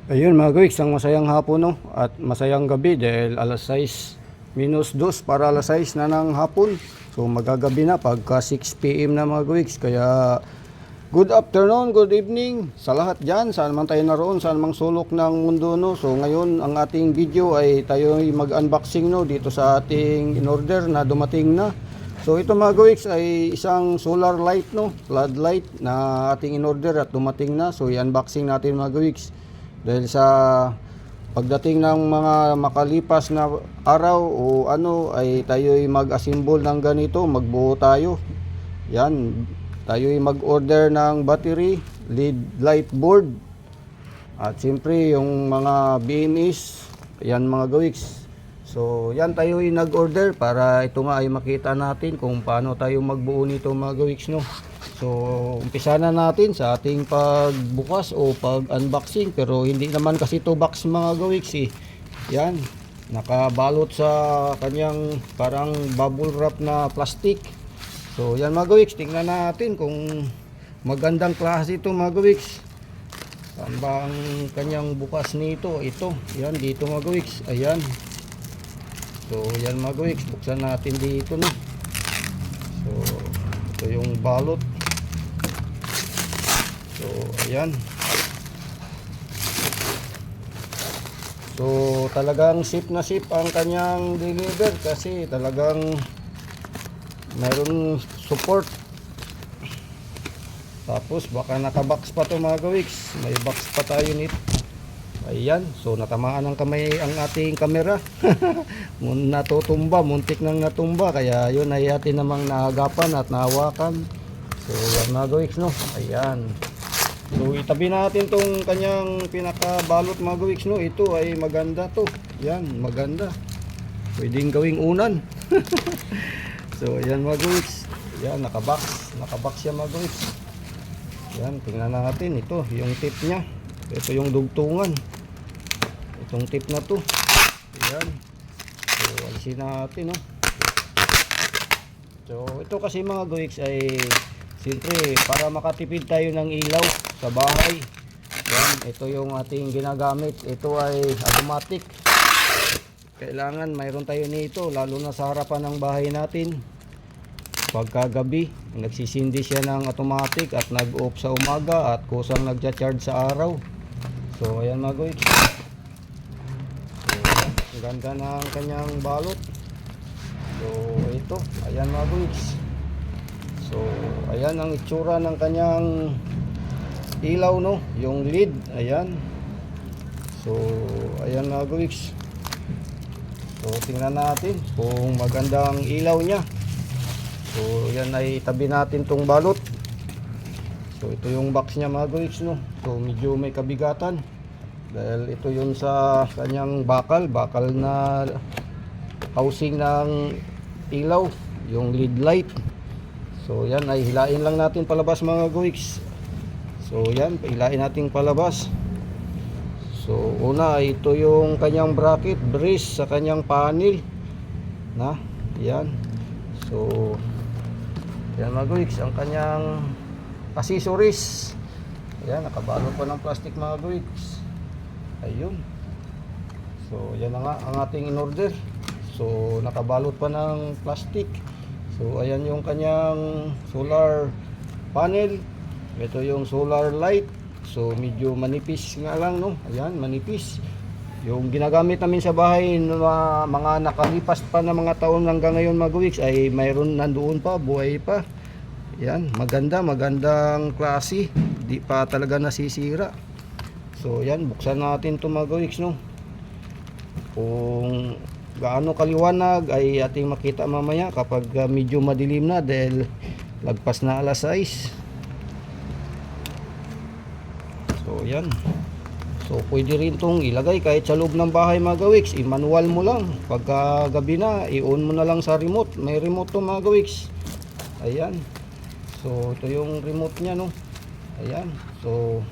Ayun mga guys, ang masayang hapon no at masayang gabi dahil alas 6 - 2 para alas 6 na ng hapon. So magagabi na pagka 6 PM na mga guys. Kaya good afternoon, good evening sa lahat dyan. Saan man tayo naroon, saan mang sulok ng mundo no. So ngayon ang ating video ay tayo mag-unboxing no dito sa ating in-order na dumating na. So ito mga guys ay isang solar light no, floodlight na ating in-order at dumating na. So i-unboxing natin mga guys. Dahil sa pagdating ng mga makalipas na araw o ano ay tayo'y mag-assemble ng ganito, magbuo tayo. Yan, tayo'y mag-order ng battery, LED light board. At siyempre yung mga BMS, yan mga gawiks. So yan tayo'y nag-order para ito nga ay makita natin kung paano tayo magbuo nito mga gawiks no. So, umpisa na natin sa ating pagbukas o pag-unboxing. Pero hindi naman kasi ito box mga gawiks eh. Yan, nakabalot sa kanyang parang bubble wrap na plastic. So, yan mga gawiks, tingnan natin kung magandang klase ito mga gawiks. Saan ba ang kanyang bukas nito? Ito, yan dito mga gawiks. Ayan. So, yan mga gawiks, buksan natin dito na. So, ito yung balot. So, ayan. So, talagang ship na ship ang kanyang deliver kasi talagang mayroon support. Tapos, baka nakabox pa to mga gawiks. May box pa tayo nito. Ayan. So, natamaan ng kamay ang ating camera. Natutumba, muntik nang natumba. Kaya yun ay atin namang naagapan at nahawakan. So, yan mga gawiks no. Ayan. So itabi natin tong kanyang pinakabalot mga gawiks no. Ito ay maganda to. Yan, maganda. Pwedeng gawing unan. So yan mga gawiks. Yan, nakabox siya mga gawiks. Yan, tingnan natin ito, yung tip niya. Ito yung dugtungan. Itong tip na to. Yan. So alisin natin no. So ito kasi mga gawiks ay siyempre para makatipid tayo ng ilaw sa bahay. Yan, ito yung ating ginagamit. Ito ay automatic. Kailangan mayroon tayo nito lalo na sa harapan ng bahay natin. Pagkagabi, nagsisindi siya ng automatic at nag-off sa umaga at kusang nagcha-charge sa araw. So ayan mga guys. So, ang ganda ng kanyang balot. So ito, ayan mga guys. So ayan ang itsura ng kanyang ilaw no, yung lid, ayan. So ayan mga gawiks. So tingnan natin kung magandang ilaw niya. So yan ay tabi natin tong balot. So ito yung box niya mga gawiks no. So medyo may kabigatan dahil ito yung sa kanyang bakal na housing ng ilaw, yung lid light. So yan ay hilain lang natin palabas mga gawiks. So yan, hilain natin palabas. So una ito yung kanyang bracket, brace sa kanyang panel na, yan. So yan mga gawiks, ang kanyang accessories. Ayan, nakabalot pa ng plastic mga gawiks. Ayun. So yan na nga ang ating in-order. So nakabalot pa ng plastic. So ayan yung kanyang solar panel. Ito yung solar light. So medyo manipis nga lang no. Ayan, manipis. Yung ginagamit namin sa bahay na mga nakalipas pa na mga taon hanggang ngayon mga gawiks ay mayroon nandoon pa, buhay pa. Ayan, magandang klase. Di pa talaga nasisira. So ayan, buksan natin 'to mga gawiks no. Kung gaano kaliwanag ay ating makita mamaya kapag medyo madilim na dahil lagpas na alas 6. So yan. So pwede rin itong ilagay kahit sa loob ng bahay mga gawiks. I-manual mo lang. Pagka gabi na, i-on mo na lang sa remote. May remote to mga gawiks. Ayan. So ito yung remote niya no. Ayan. So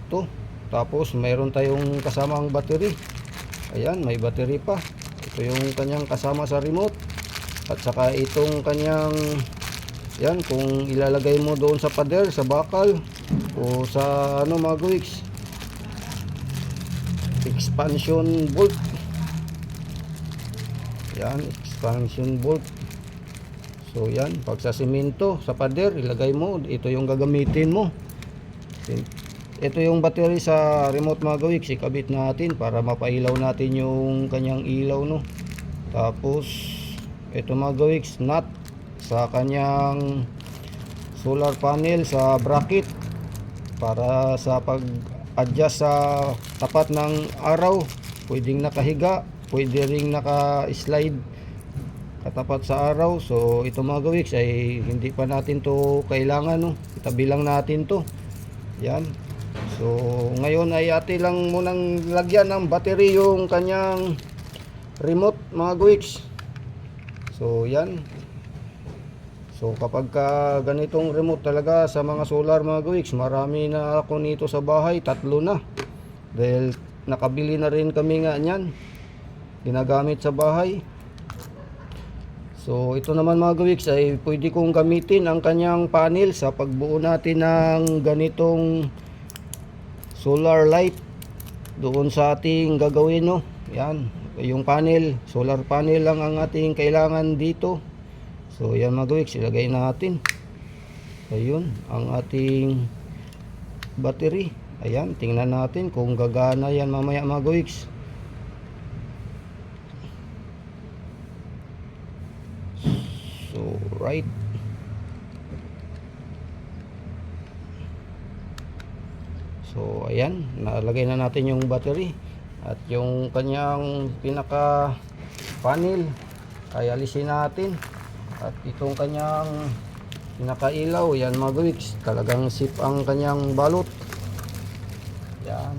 ito. Tapos mayroon tayong kasamang battery. Ayan, may battery pa. Ito yung kanyang kasama sa remote. At saka itong kanyang yan, kung ilalagay mo doon sa pader, sa bakal o sa ano mga gawiks. expansion bolt. Yan, expansion bolt. So yan, pag sa simento, sa pader, ilagay mo, ito yung gagamitin mo. Ito yung battery sa remote mga gawiks, ikabit natin para mapailaw natin yung kanyang ilaw, no. Tapos ito mga gawiks, nut sa kanyang solar panel sa bracket para sa pag-adjust sa tapat ng araw. Pwedeng nakahiga, pwede ring naka-slide katapat sa araw. So ito mga gawiks ay hindi pa natin to kailangan, no. Itabi lang natin to. Yan. So ngayon ay ate lang munang lagyan ng battery yung kanyang remote mga gawiks. So yan. So kapag ka ganitong remote talaga sa mga solar mga gawiks, marami na ako nito sa bahay, 3 na. Dahil nakabili na rin kami nga niyan, ginagamit sa bahay. So ito naman mga gawiks ay pwede kong gamitin ang kanyang panel sa pagbuo natin ng ganitong solar light doon sa ating gagawin, no. Yan, yung panel, solar panel lang ang ating kailangan dito. So yan mga gawiks, ilagay natin. Ayun ang ating battery. Ayan, tingnan natin kung gagana yan mamaya mga gawiks. So right. So ayan, nalagay na natin yung battery at yung kanyang pinaka panel ay alisin natin. At itong kanyang pinakailaw, yan mga gawiks, talagang sip ang kanyang balot. Yan.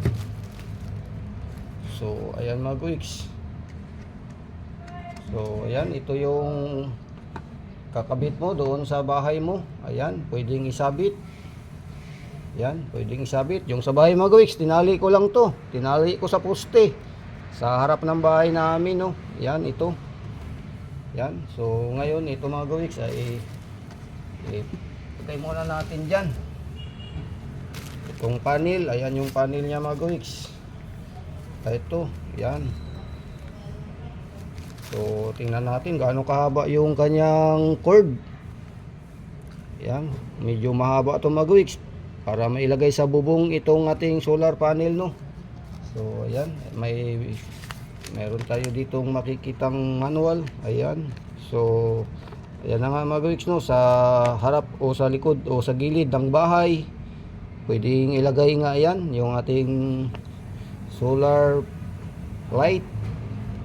So ayan mga gawiks. So ayan, ito yung kakabit mo doon sa bahay mo. Ayan, pwedeng isabit. Yan, pwedeng isabit. Yung sa bahay mga gawiks, tinali ko lang to. Tinali ko sa poste sa harap ng bahay namin, no. Yan, ito. Yan. So ngayon ito mga gawiks ay patay muna natin dyan itong panel. Ayan yung panel niya mga gawiks. Ito, yan. So tingnan natin gaano kahaba yung kanyang cord. Yan, medyo mahaba ito mga gawiks para mailagay sa bubong itong ating solar panel, no. So ayan, meron tayo ditong makikitang manual. Ayan. So ayan na nga mga gawiks, no, sa harap o sa likod o sa gilid ng bahay pwedeng ilagay nga yan yung ating solar light.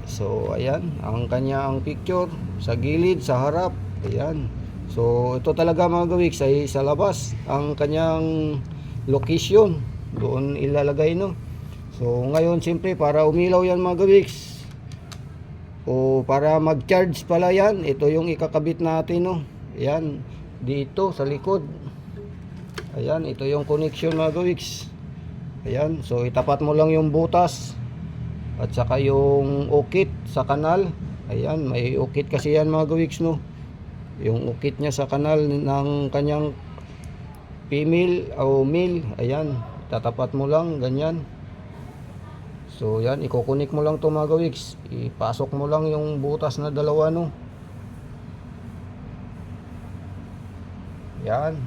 So ayan ang kanyang picture sa gilid, sa harap. Ayan. So ito talaga mga gawiks ay sa labas ang kanyang location, doon ilalagay, no. So ngayon siyempre para umilaw yan mga gawiks o para mag-charge pala yan, ito yung ikakabit natin, no. Ayan, dito sa likod. Ayan, ito yung connection mga gawiks. Ayan, so itapat mo lang yung butas at saka yung ukit sa kanal. Ayan, may ukit kasi yan mga gawiks, no. Yung ukit niya sa kanal ng kanyang female o male. Ayan, tatapat mo lang ganyan. So yan, ikukunik mo lang to mga gawiks, ipasok mo lang yung butas na dalawa, no. Yan.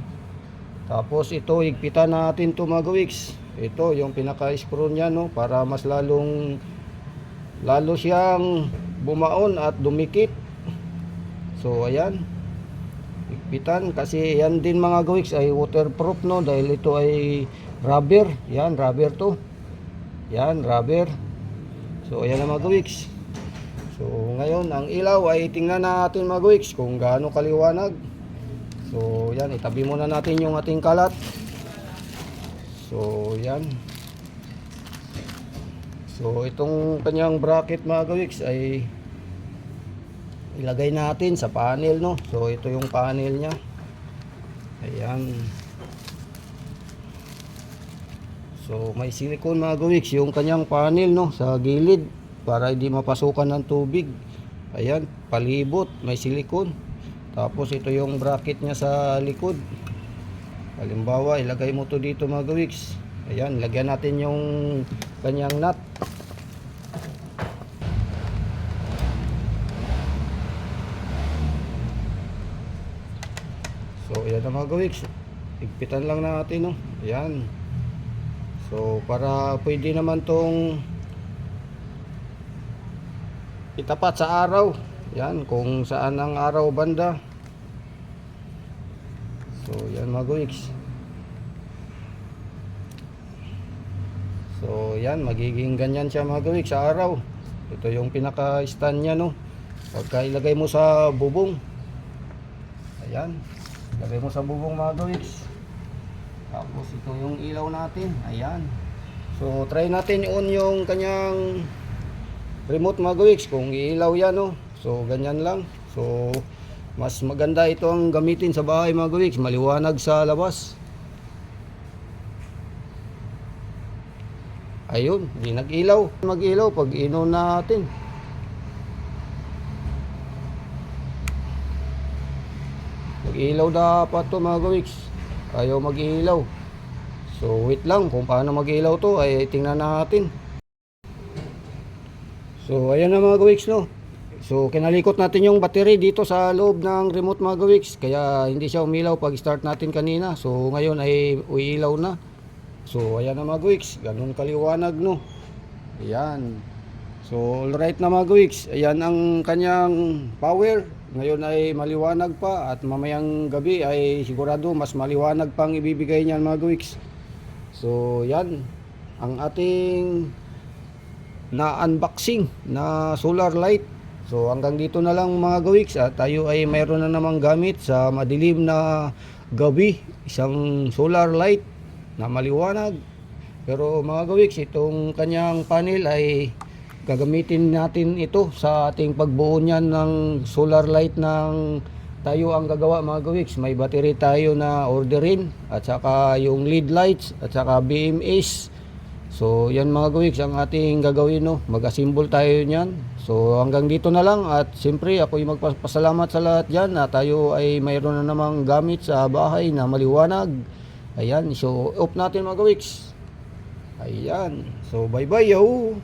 Tapos ito higpitan natin to mga gawiks. Ito yung pinaka screw niya, no, para mas lalo siyang bumaon at dumikit. So ayan, higpitan kasi yan din mga gawiks ay waterproof, no, dahil ito ay rubber. Yan, rubber to. Yan, rubber. So ayan na mga gawiks. So ngayon ang ilaw ay tingnan natin mga gawiks kung gaano kaliwanag. So yan, itabi muna natin yung ating kalat. So yan. So itong kanyang bracket mga gawiks ay ilagay natin sa panel, no. So ito yung panel niya. Ayan. So may silicone mga gawiks yung kanyang panel, no, sa gilid para hindi mapasukan ng tubig. Ayan, palibot may silicone. Tapos ito yung bracket niya sa likod. Halimbawa ilagay mo to dito mga gawiks. Ayan, lagyan natin yung kanyang nut. So ayan na mga gawiks, higpitan lang natin, no. Ayan. So para pwede naman tong itapat sa araw. Yan, kung saan ang araw banda. So yan mga gawiks. So yan, magiging ganyan siya mga gawiks sa araw. Ito yung pinaka stand nya, no. Pagka ilagay mo sa bubong, ayan, ilagay mo sa bubong mga gawiks. Tapos ito yung ilaw natin. Ayan. So try natin i-on yung kanyang remote mga gawiks kung iilaw yan, no. So ganyan lang. So mas maganda ito ang gamitin sa bahay mga gawiks, maliwanag sa labas. Ayun, di nag-ilaw. Mag-ilaw pag inon natin. Mag-ilaw dapat to mga gawiks. Ayaw mag-ilaw. So wait lang, kung paano mag-ilaw to ay tingnan natin. So ayan na mga gawiks, no. So kinalikot natin yung battery dito sa loob ng remote mga gawiks, kaya hindi siya umilaw pag start natin kanina. So ngayon ay uilaw na. So ayan na mga gawiks, ganun kaliwanag, no. Ayan. So alright na mga gawiks, ayan ang kanyang power. Ngayon ay maliwanag pa at mamayang gabi ay sigurado mas maliwanag pang ibibigay niyan mga gawiks. So yan ang ating na unboxing na solar light. So hanggang dito na lang mga gawiks, at tayo ay mayroon na namang gamit sa madilim na gabi, isang solar light na maliwanag. Pero mga gawiks, itong kanyang panel ay gagamitin natin ito sa ating pagbuo niyan ng solar light ng tayo ang gagawa mga gawiks. May battery tayo na orderin at saka yung LED lights at saka BMS. So yan mga gawiks ang ating gagawin, no. Mag-assemble tayo niyan. So hanggang dito na lang, at siyempre ako ay magpasalamat sa lahat dyan na tayo ay mayroon na namang gamit sa bahay na maliwanag. Ayan, so off natin mga gawiks. Ayan, so bye bye yo.